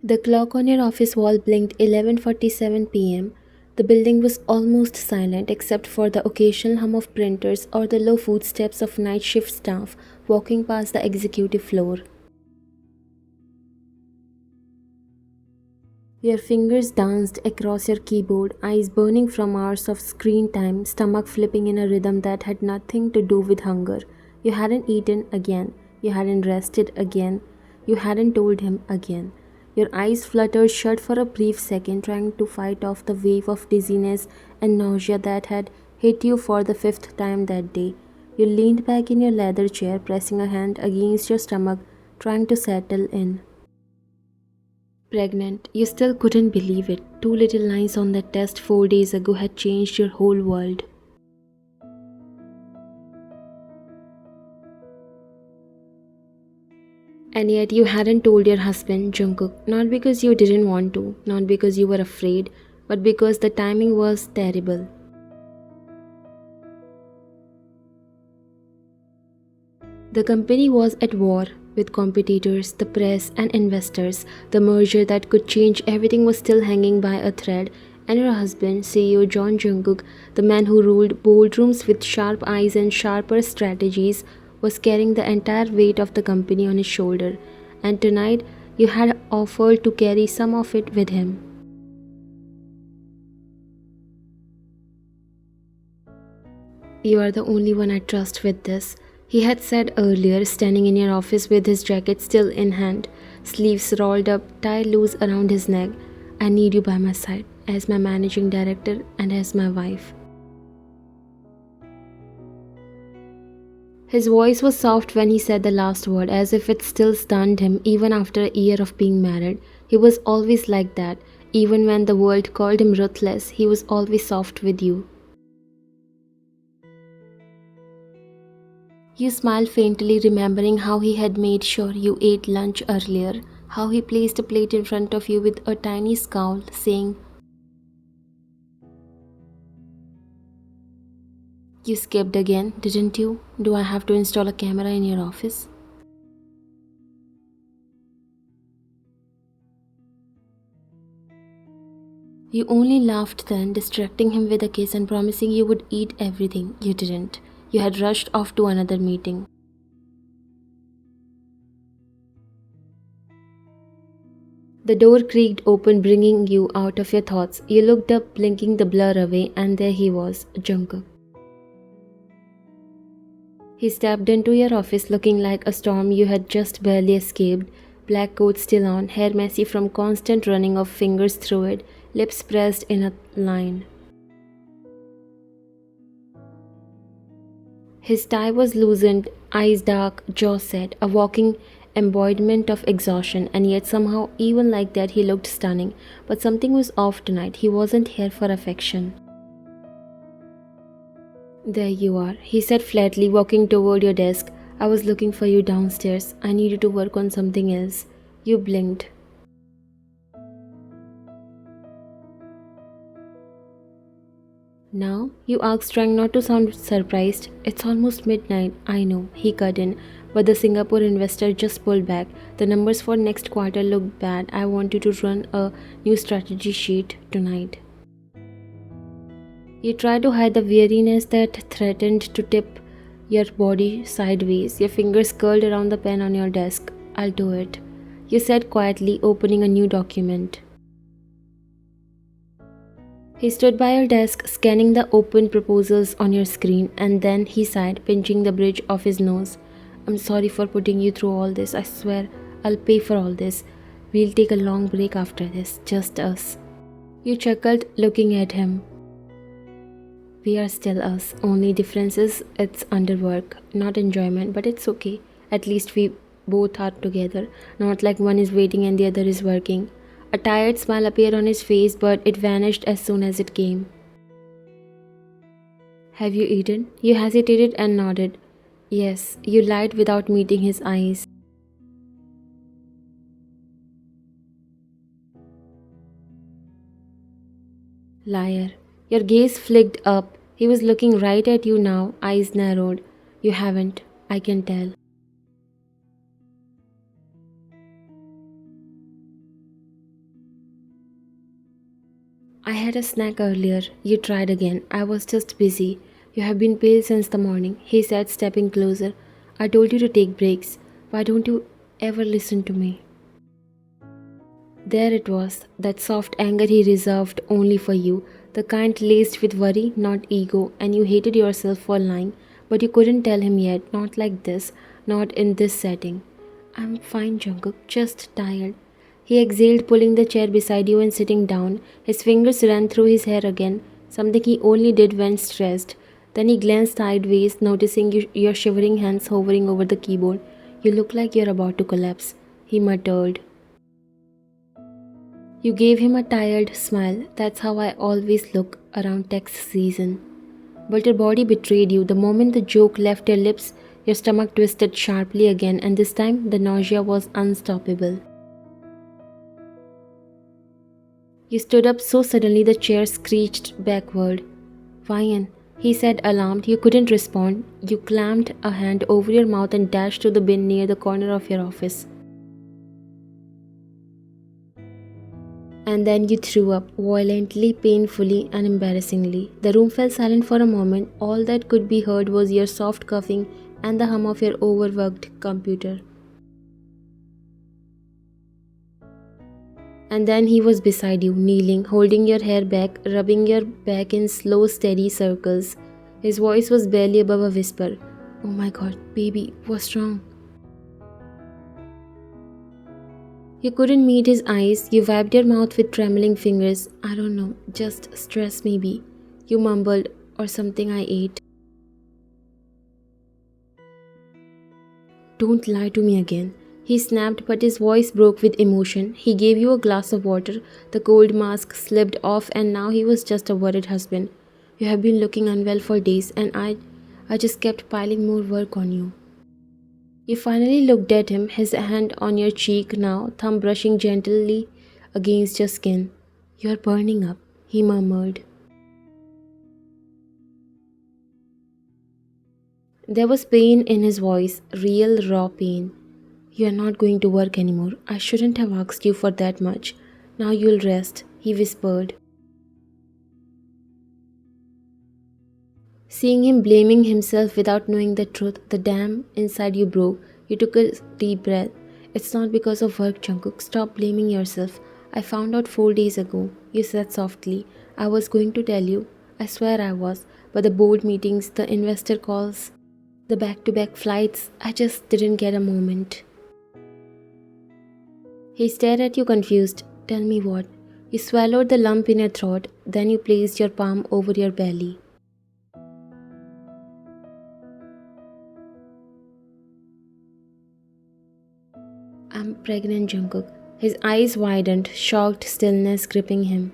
The clock on your office wall blinked 11:47 p.m. The building was almost silent except for the occasional hum of printers or the low footsteps of night shift staff walking past the executive floor. Your fingers danced across your keyboard, eyes burning from hours of screen time, stomach flipping in a rhythm that had nothing to do with hunger. You hadn't eaten again. You hadn't rested again. You hadn't told him again. Your eyes fluttered shut for a brief second, trying to fight off the wave of dizziness and nausea that had hit you for the fifth time that day. You leaned back in your leather chair, pressing a hand against your stomach, trying to settle in. Pregnant, you still couldn't believe it. Two little lines on that test 4 days ago had changed your whole world. And yet you hadn't told your husband, Jungkook, not because you didn't want to, not because you were afraid, but because the timing was terrible. The company was at war with competitors, the press, and investors. The merger that could change everything was still hanging by a thread, and your husband, CEO John Jungkook, the man who ruled boardrooms with sharp eyes and sharper strategies, was carrying the entire weight of the company on his shoulder. And tonight, you had offered to carry some of it with him. You are the only one I trust with this, he had said earlier, standing in your office with his jacket still in hand, sleeves rolled up, tie loose around his neck. I need you by my side, as my managing director and as my wife. His voice was soft when he said the last word, as if it still stunned him even after a year of being married. He was always like that. Even when the world called him ruthless, he was always soft with you. You smiled faintly, remembering how he had made sure you ate lunch earlier, how he placed a plate in front of you with a tiny scowl, saying, "You skipped again, didn't you? Do I have to install a camera in your office?" You only laughed then, distracting him with a kiss and promising you would eat everything. You didn't. You had rushed off to another meeting. The door creaked open, bringing you out of your thoughts. You looked up, blinking the blur away, and there he was, Jungkook. He stepped into your office looking like a storm you had just barely escaped, black coat still on, hair messy from constant running of fingers through it, lips pressed in a line. His tie was loosened, eyes dark, jaw set, a walking embodiment of exhaustion, and yet somehow, even like that, he looked stunning. But something was off tonight. He wasn't here for affection. "There you are," he said flatly, walking toward your desk. "I was looking for you downstairs. I needed to work on something else." You blinked. "Now?" you asked, trying not to sound surprised. "It's almost midnight, I know," he cut in, but the Singapore investor just pulled back. "The numbers for next quarter look bad. I want you to run a new strategy sheet tonight." You tried to hide the weariness that threatened to tip your body sideways. Your fingers curled around the pen on your desk. "I'll do it," you said quietly, opening a new document. He stood by your desk, scanning the open proposals on your screen, and then he sighed, pinching the bridge of his nose. "I'm sorry for putting you through all this. I swear I'll pay for all this. We'll take a long break after this, just us." You chuckled, looking at him. "We are still us. Only difference is it's under work, not enjoyment, but it's okay. At least we both are together, not like one is waiting and the other is working." A tired smile appeared on his face, but it vanished as soon as it came. "Have you eaten?" You hesitated and nodded. "Yes." You lied without meeting his eyes. Liar. Your gaze flicked up. He was looking right at you now, eyes narrowed. "You haven't. I can tell." I had a snack earlier. You tried again. I was just busy. You have been pale since the morning, he said, stepping closer. I told you to take breaks. Why don't you ever listen to me? There it was, that soft anger he reserved only for you, the kind laced with worry, not ego, and you hated yourself for lying, but you couldn't tell him yet, not like this, not in this setting. I'm fine, Jungkook, just tired. He exhaled, pulling the chair beside you and sitting down. His fingers ran through his hair again, something he only did when stressed. Then he glanced sideways, noticing your shivering hands hovering over the keyboard. You look like you're about to collapse, he muttered. You gave him a tired smile. That's how I always look around tax season. But your body betrayed you. The moment the joke left your lips, your stomach twisted sharply again, and this time the nausea was unstoppable. You stood up so suddenly the chair screeched backward. Ryan, he said, alarmed. You couldn't respond. You clamped a hand over your mouth and dashed to the bin near the corner of your office. And then you threw up, violently, painfully, and embarrassingly. The room fell silent for a moment. All that could be heard was your soft coughing and the hum of your overworked computer. And then he was beside you, kneeling, holding your hair back, rubbing your back in slow, steady circles. His voice was barely above a whisper. Oh my god, baby, what's wrong? You couldn't meet his eyes. You wiped your mouth with trembling fingers. I don't know, just stress maybe. You mumbled, or something I ate. Don't lie to me again. He snapped, but his voice broke with emotion. He gave you a glass of water. The cold mask slipped off, and now he was just a worried husband. You have been looking unwell for days, and I just kept piling more work on you. You finally looked at him, his hand on your cheek now, thumb brushing gently against your skin. You're burning up, he murmured. There was pain in his voice, real raw pain. You're not going to work anymore. I shouldn't have asked you for that much. Now you'll rest, he whispered. Seeing him blaming himself without knowing the truth, the dam inside you broke. You took a deep breath. It's not because of work, Jungkook. Stop blaming yourself. I found out 4 days ago, you said softly. I was going to tell you. I swear I was. But the board meetings, the investor calls, the back-to-back flights, I just didn't get a moment. He stared at you confused. Tell me what? You swallowed the lump in your throat, then you placed your palm over your belly. I'm pregnant, Jungkook. His eyes widened, shocked stillness gripping him.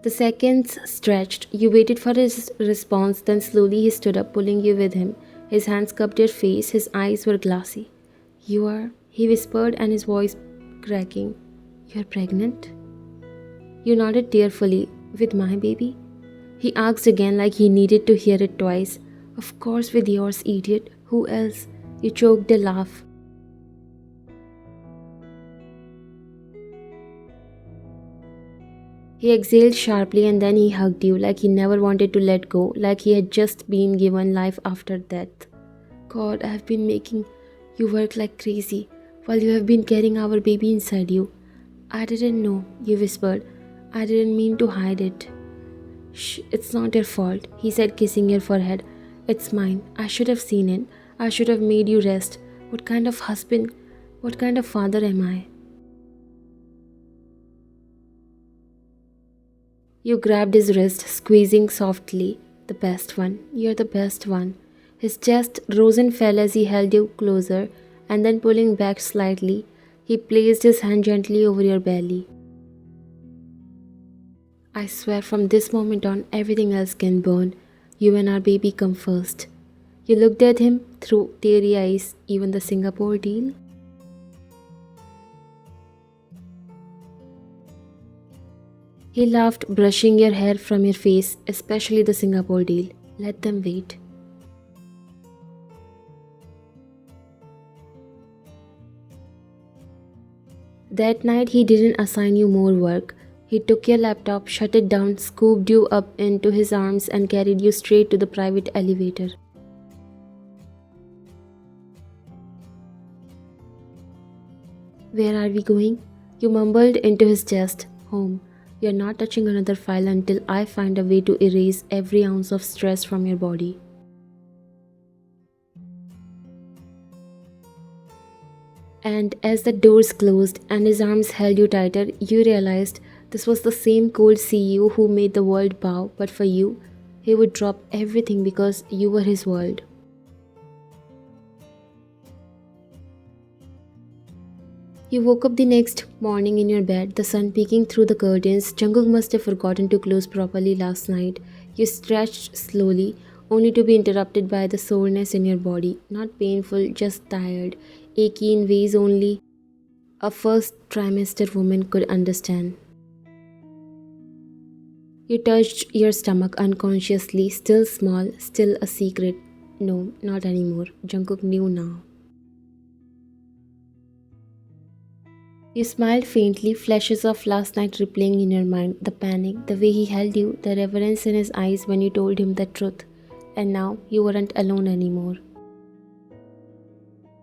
The seconds stretched. You waited for his response, then slowly he stood up, pulling you with him. His hands cupped your face, his eyes were glassy. You are, he whispered, and his voice cracking. You're pregnant? You nodded tearfully. With my baby? He asked again like he needed to hear it twice. Of course with yours, idiot. Who else? You choked a laugh. He exhaled sharply and then he hugged you like he never wanted to let go, like he had just been given life after death. God, I have been making you work like crazy while you have been carrying our baby inside you. I didn't know, you whispered. I didn't mean to hide it. Shh, it's not your fault, he said, kissing your forehead. It's mine. I should have seen it. I should have made you rest. What kind of husband, what kind of father am I? You grabbed his wrist, squeezing softly. The best one. You're the best one. His chest rose and fell as he held you closer, and then pulling back slightly, he placed his hand gently over your belly. I swear from this moment on, everything else can burn. You and our baby come first. You looked at him through teary eyes, even the Singapore deal? He laughed, brushing your hair from your face, especially the Singapore deal. Let them wait. That night, he didn't assign you more work. He took your laptop, shut it down, scooped you up into his arms, and carried you straight to the private elevator. Where are we going? You mumbled into his chest. Home. You're not touching another file until I find a way to erase every ounce of stress from your body. And as the doors closed and his arms held you tighter, you realized this was the same cold CEO who made the world bow, but for you, he would drop everything because you were his world. You woke up the next morning in your bed, the sun peeking through the curtains. Jungkook must have forgotten to close properly last night. You stretched slowly, only to be interrupted by the soreness in your body. Not painful, just tired, achy in ways only a first trimester woman could understand. You touched your stomach unconsciously, still small, still a secret. No, not anymore. Jungkook knew now. You smiled faintly, flashes of last night replaying in your mind. The panic, the way he held you, the reverence in his eyes when you told him the truth. And now you weren't alone anymore.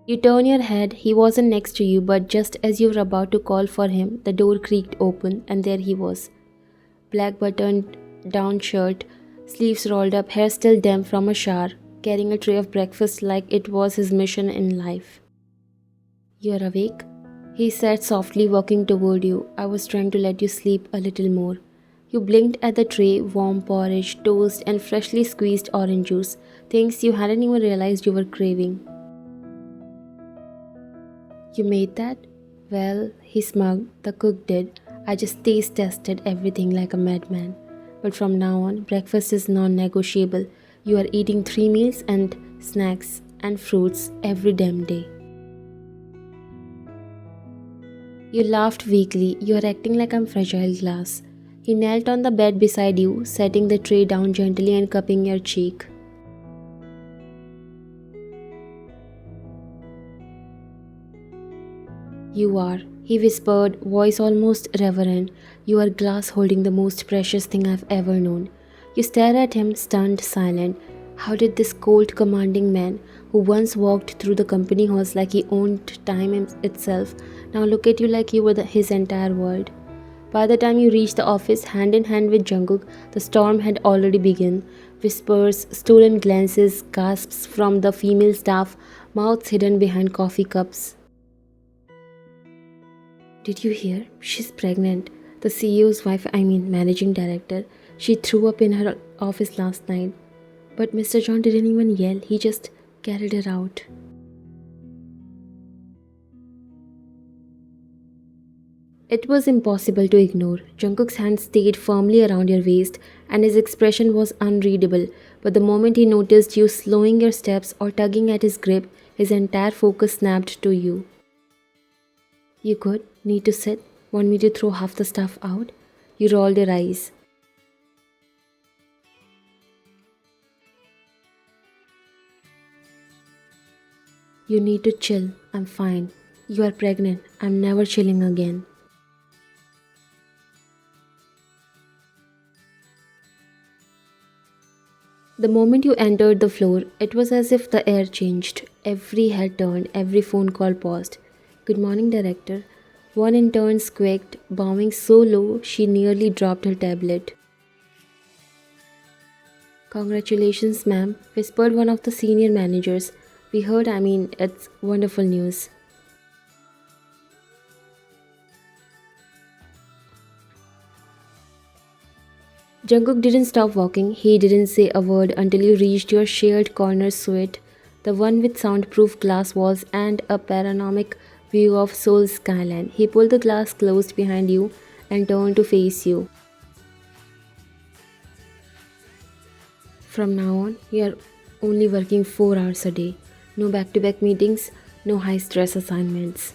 You turn your head, he wasn't next to you, but just as you were about to call for him, the door creaked open, and there he was. Black buttoned down shirt, sleeves rolled up, hair still damp from a shower, carrying a tray of breakfast like it was his mission in life. You're awake? He said softly, walking toward you. I was trying to let you sleep a little more. You blinked at the tray, warm porridge, toast, and freshly squeezed orange juice, things you hadn't even realized you were craving. You made that? Well, he smiled. The cook did. I just taste tested everything like a madman. But from now on, breakfast is non-negotiable. You are eating 3 meals and snacks and fruits every damn day. You laughed weakly. You are acting like I'm fragile glass. He knelt on the bed beside you, setting the tray down gently and cupping your cheek. You are, he whispered, voice almost reverent. You are glass holding the most precious thing I've ever known. You stare at him, stunned, silent. How did this cold, commanding man, who once walked through the company halls like he owned time itself, now look at you like you were his entire world? By the time you reached the office, hand in hand with Jungkook, the storm had already begun. Whispers, stolen glances, gasps from the female staff, mouths hidden behind coffee cups. Did you hear? She's pregnant. The CEO's wife, managing director. She threw up in her office last night. But Mr. John didn't even yell, he just carried her out. It was impossible to ignore. Jungkook's hand stayed firmly around your waist, and his expression was unreadable. But the moment he noticed you slowing your steps or tugging at his grip, his entire focus snapped to you. You good? Need to sit? Want me to throw half the stuff out? You rolled your eyes. You need to chill. I'm fine. You are pregnant. I'm never chilling again. The moment you entered the floor, it was as if the air changed. Every head turned, every phone call paused. Good morning, director. One intern squeaked, bowing so low she nearly dropped her tablet. Congratulations, ma'am, whispered one of the senior managers. We heard, it's wonderful news. Jungkook didn't stop walking. He didn't say a word until you reached your shared corner suite, the one with soundproof glass walls and a panoramic view of Seoul's skyline. He pulled the glass closed behind you and turned to face you. From now on, you are only working 4 hours a day. No back-to-back meetings, no high-stress assignments.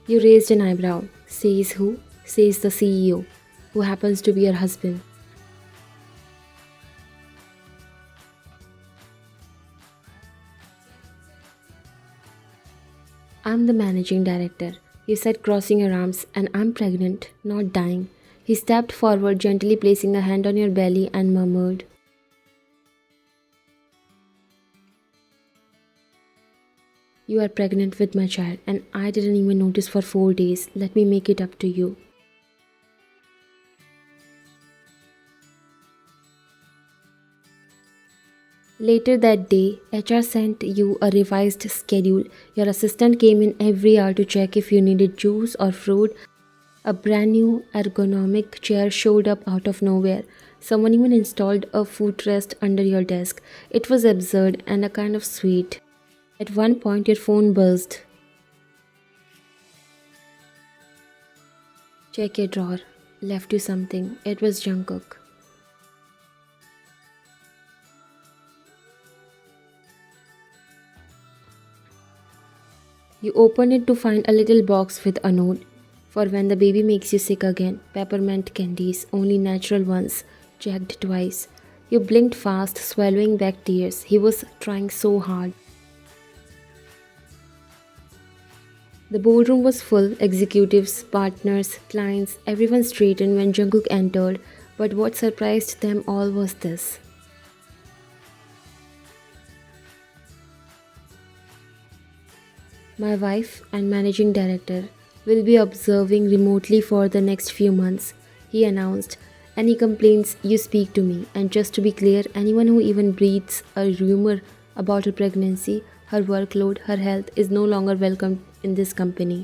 You raised an eyebrow. Says who? Says the CEO, who happens to be your husband. I'm the managing director, he said, crossing her arms, and I'm pregnant, not dying. He stepped forward, gently placing a hand on your belly, and murmured, "You are pregnant with my child, and I didn't even notice for 4 days. Let me make it up to you." Later that day, HR sent you a revised schedule. Your assistant came in every hour to check if you needed juice or fruit. A brand new ergonomic chair showed up out of nowhere. Someone even installed a footrest under your desk. It was absurd and a kind of sweet. At one point, your phone buzzed. "Check your drawer." Left you something. It was Jungkook. You open it to find a little box with a note. "For when the baby makes you sick again, peppermint candies, only natural ones, checked twice." You blinked fast, swallowing back tears. He was trying so hard. The boardroom was full, executives, partners, clients, everyone straightened when Jungkook entered, but what surprised them all was this. "My wife and managing director will be observing remotely for the next few months," he announced. "Any complaints, you speak to me. And just to be clear, anyone who even breathes a rumor about her pregnancy, her workload, her health is no longer welcome in this company."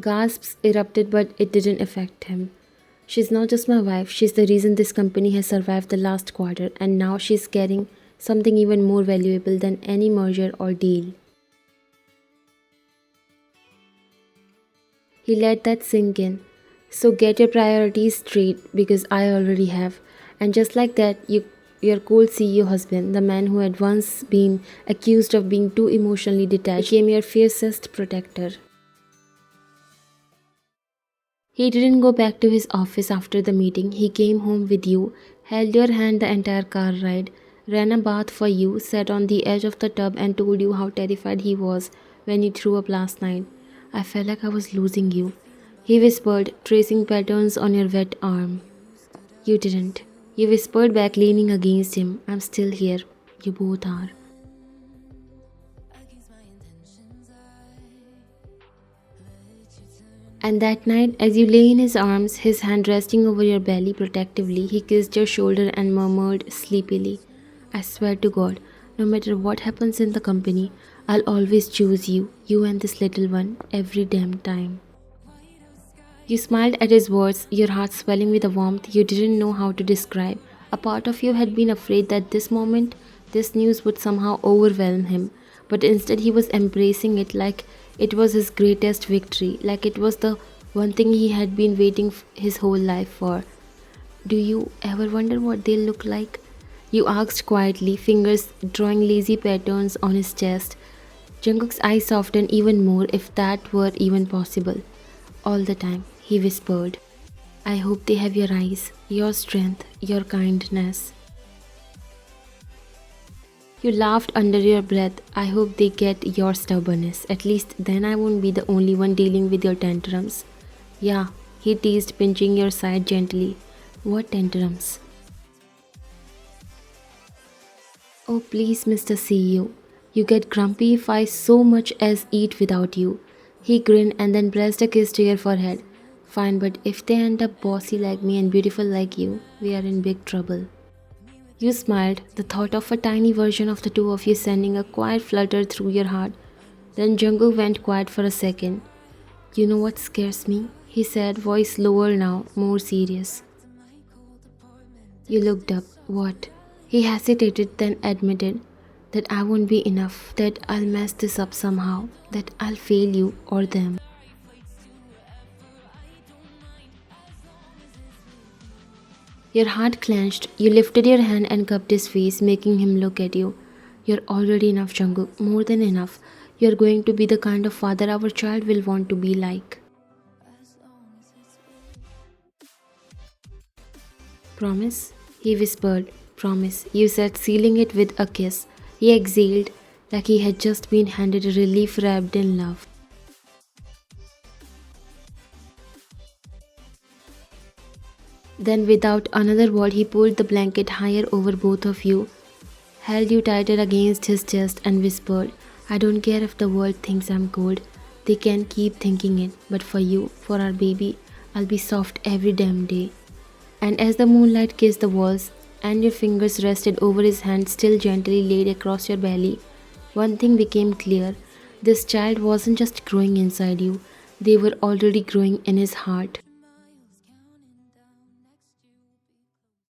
Gasps erupted, but it didn't affect him. "She's not just my wife, she's the reason this company has survived the last quarter, and now she's carrying something even more valuable than any merger or deal." He let that sink in. "So get your priorities straight because I already have." And just like that, your cold CEO husband, the man who had once been accused of being too emotionally detached, became your fiercest protector. He didn't go back to his office after the meeting. He came home with you, held your hand the entire car ride, ran a bath for you, sat on the edge of the tub, and told you how terrified he was when you threw up last night. "I felt like I was losing you," he whispered, tracing patterns on your wet arm. "You didn't." You whispered back, leaning against him. "I'm still here. You both are." And that night, as you lay in his arms, his hand resting over your belly protectively, he kissed your shoulder and murmured sleepily, "I swear to God, no matter what happens in the company, I'll always choose you, you and this little one, every damn time." You smiled at his words, your heart swelling with a warmth you didn't know how to describe. A part of you had been afraid that this moment, this news would somehow overwhelm him, but instead he was embracing it like it was his greatest victory, like it was the one thing he had been waiting his whole life for. "Do you ever wonder what they'll look like?" You asked quietly, fingers drawing lazy patterns on his chest. Jungkook's eyes softened even more, if that were even possible. "All the time," he whispered. "I hope they have your eyes, your strength, your kindness." You laughed under your breath. "I hope they get your stubbornness. At least then I won't be the only one dealing with your tantrums." "Yeah," he teased, pinching your side gently. "What tantrums?" "Oh, please, Mr. CEO. You get grumpy if I so much as eat without you." He grinned and then pressed a kiss to your forehead. "Fine, but if they end up bossy like me and beautiful like you, we are in big trouble." You smiled, the thought of a tiny version of the two of you sending a quiet flutter through your heart. Then Jungkook went quiet for a second. "You know what scares me?" he said, voice lower now, more serious. You looked up. "What?" He hesitated, then admitted, "That I won't be enough, that I'll mess this up somehow, that I'll fail you or them." Your heart clenched. You lifted your hand and cupped his face, making him look at you. "You're already enough, Jungkook, more than enough. You're going to be the kind of father our child will want to be like." "Promise?" he whispered. "Promise," you said, sealing it with a kiss. He exhaled, like he had just been handed a relief wrapped in love. Then, without another word, he pulled the blanket higher over both of you, held you tighter against his chest, and whispered, I don't care if the world thinks I'm cold. They can keep thinking it, but for you, for our baby, I'll be soft every damn day. And as the moonlight kissed the walls, and your fingers rested over his hand still gently laid across your belly, one thing became clear. This child wasn't just growing inside you, they were already growing in his heart.